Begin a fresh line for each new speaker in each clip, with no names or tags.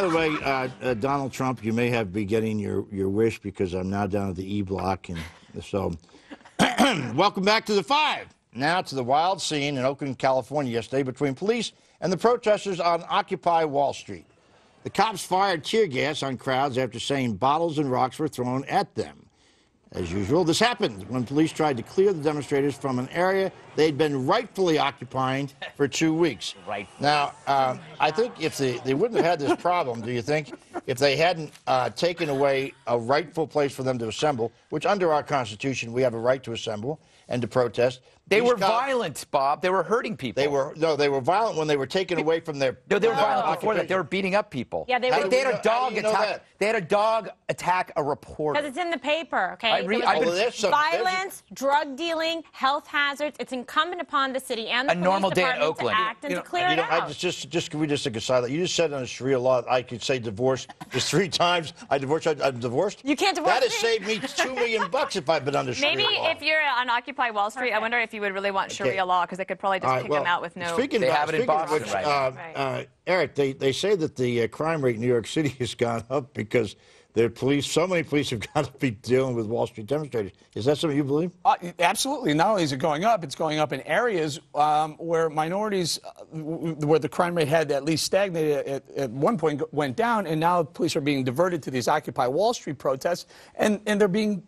by the way, Donald Trump, you may be getting your wish because I'm now down at the E block, and so welcome back to the Five. Now to the wild scene in Oakland, California yesterday between police and the protesters on Occupy Wall Street. The cops fired tear gas on crowds after saying bottles and rocks were thrown at them. As usual, this happened when police tried to clear the demonstrators from an area they'd been rightfully occupying for 2 weeks.
Right.
Now, I think if they wouldn't have had this problem, do you think, if they hadn't taken away a rightful place for them to assemble, which under our Constitution we have a right to assemble and to protest.
They were violent, Bob. They were hurting people.
They were violent when they were taken away from their.
No, they were violent before that. They were beating up people.
Yeah, they were.
They had a dog attack. They had a dog attack a reporter.
Because it's in the paper, okay? Violence, drug dealing, health hazards. It's incumbent upon the city and the police department to act and to clear it out.
Can we just take a side? You just said on a Sharia law I could say divorce just 3 times. I'm divorced.
You can't divorce
That has saved me $2 million if I've been under Sharia law.
Maybe if you're on Occupy Wall Street, I wonder if you would really want Sharia law, because they could probably just kick them out with no.
They have it in Boston, right? Eric, they say that the crime rate in New York City has gone up because so many police have got to be dealing with Wall Street demonstrators. Is that something you believe?
Absolutely. Not only is it going up, it's going up in areas where minorities, where the crime rate had at least stagnated at one point, went down, and now police are being diverted to these Occupy Wall Street protests, and they're being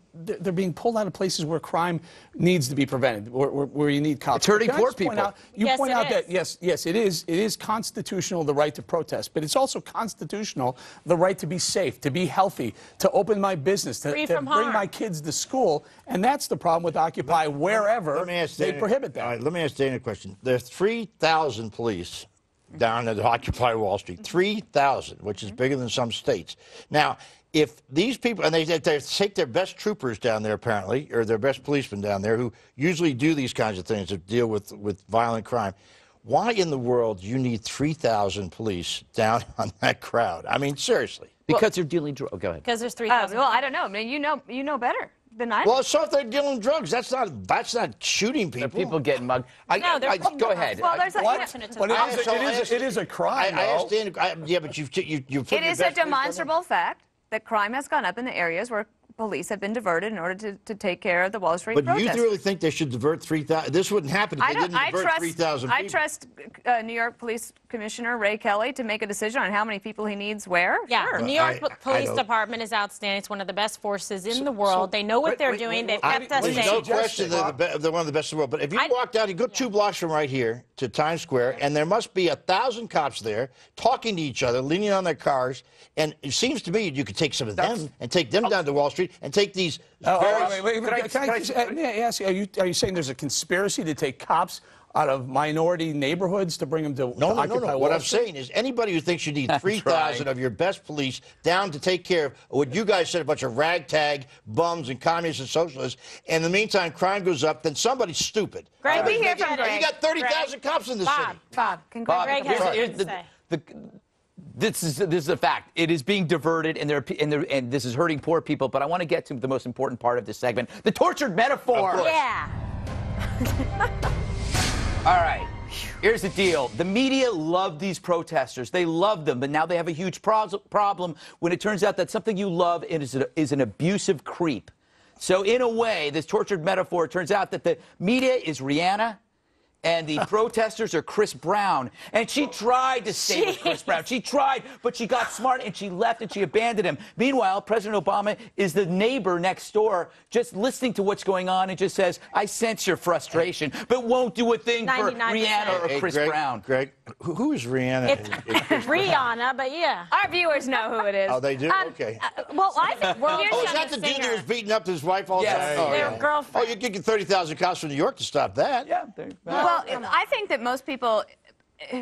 pulled out of places where crime needs to be prevented, where you need cops.
It's hurting poor people.
You point out that yes, it is constitutional, the right to protest, but it's also constitutional the right to be safe, to be healthy, to open my business, to bring my kids to school, and that's the problem with Occupy wherever they prohibit that.
All right, let me ask Dana a question. There are 3,000 police down at Occupy Wall Street, 3,000, which is bigger than some states. Now, if these people, and they take their best troopers down there apparently, or their best policemen down there who usually do these kinds of things to deal with violent crime, why in the world do you need 3,000 police down on that crowd? I mean, seriously.
Because they're dealing drugs. Go ahead.
Because there's 3,000.
Well, I don't know. I mean, you know better than I do.
Well, so if they're dealing drugs, that's not shooting people.
They're people getting mugged. Go ahead.
Well, there's
it is a crime.
I understand. Yeah, but you've
it is a demonstrable fact that crime has gone up in the areas where police have been diverted in order to take care of the Wall Street protests.
But you really think they should divert 3,000? This wouldn't happen if they didn't divert 3,000 people.
I trust New York Police Commissioner Ray Kelly to make a decision on how many people he needs where.
Yeah,
sure.
the New York Police Department is outstanding. It's one of the best forces in the world. They know what they're doing. They've kept us safe.
There's no question they're one of the best in the world. But if you walk down, you go 2 blocks from right here to Times Square, and there must be 1,000 cops there talking to each other, leaning on their cars. And it seems to me you could take some of them and take them down to Wall Street and take these.
Wait. Can I ask you, are you saying there's a conspiracy to take cops out of minority neighborhoods to bring them to Occupy Wall Street?
What I'm saying is anybody who thinks you need 3,000 of your best police down to take care of what you guys said, a bunch of ragtag bums and communists and socialists, and in the meantime crime goes up, then somebody's stupid.
Greg, we hear from Greg.
You got 30,000 cops in the city.
Bob, Greg has something to say.
This is a fact. It is being diverted, and this is hurting poor people. But I want to get to the most important part of this segment: the tortured metaphor.
Yeah.
All right. Here's the deal. The media love these protesters. They love them, but now they have a huge problem when it turns out that something you love is an abusive creep. So in a way, this tortured metaphor, it turns out that the media is Rihanna, and the protesters are Chris Brown. And she tried to stay with Chris Brown. She tried, but she got smart, and she left, and she abandoned him. Meanwhile, President Obama is the neighbor next door, just listening to what's going on, and just says, I sense your frustration, but won't do a thing for Rihanna or Chris Brown.
Greg, who is Rihanna?
It's Rihanna, but yeah.
Our viewers know who it is.
Oh, they do? Okay.
Well, I think
is that the dude that was beating up his wife all the time?
Oh, their girlfriend.
Oh, you could get 30,000 cops from New York to stop that.
Yeah.
Well, I think that most people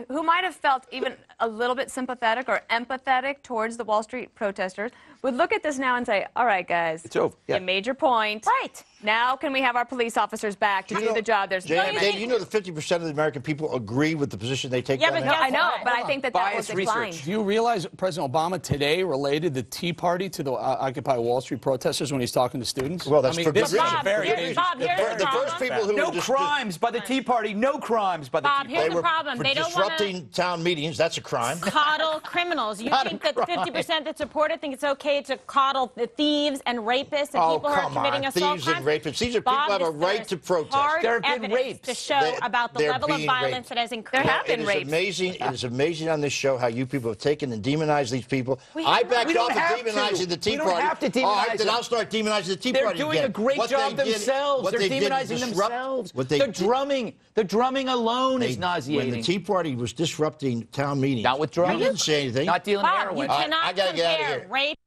who might have felt even a little bit sympathetic or empathetic towards the Wall Street protesters would look at this now and say, all right, guys,
it's over.
You made your point.
Right.
Now can we have our police officers back to do the job they're supposed to do?
Dave, you know that 50% of the American people agree with the position they take.
Yeah, but
I know, but I think that was declined.
Do you realize President Obama today related the Tea Party to the Occupy Wall Street protesters when he's talking to students?
Well, that's for good reason.
The
first people who
no crimes by the Tea Party. No crimes by the Tea Party.
Here's the problem. They don't want
disrupting town meetings. That's a crime.
Coddle criminals. You think that 50% that support it think it's okay to coddle the thieves and rapists and people who are committing assault crimes?
Thieves and rapists. These are people who have a right to protest.
There have been rapes to show about the level of violence that has increased.
There have been rapes.
It is amazing on this show how you people have taken and demonized these people. I backed off of demonizing the Tea Party.
We don't have to demonize
then I'll start demonizing the Tea
They're
Party again.
doing a great job themselves. They're demonizing themselves. The drumming alone is nauseating.
When the Tea Party was disrupting town meetings,
not with drugs.
You didn't say anything.
Not dealing heroin.
You cannot compare rape.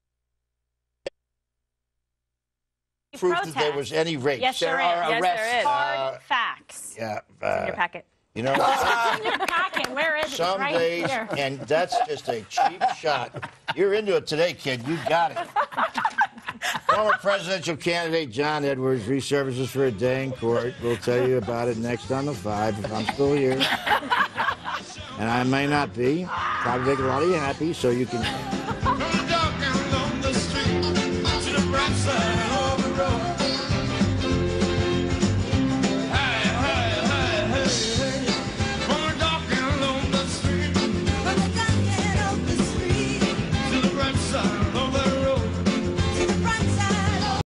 Proof that there was any rape.
Yes, there is.
Yes, there is.
Hard facts.
Yeah.
It's in your packet.
You know,
it's in your packet. Where is it?
Some
right
days,
here.
and that's just a cheap shot. You're into it today, kid. You got it. Former presidential candidate John Edwards resurfaces for a day in court. We'll tell you about it next on the 5 if I'm still here. And I may not be. Probably make a lot of you happy, so you can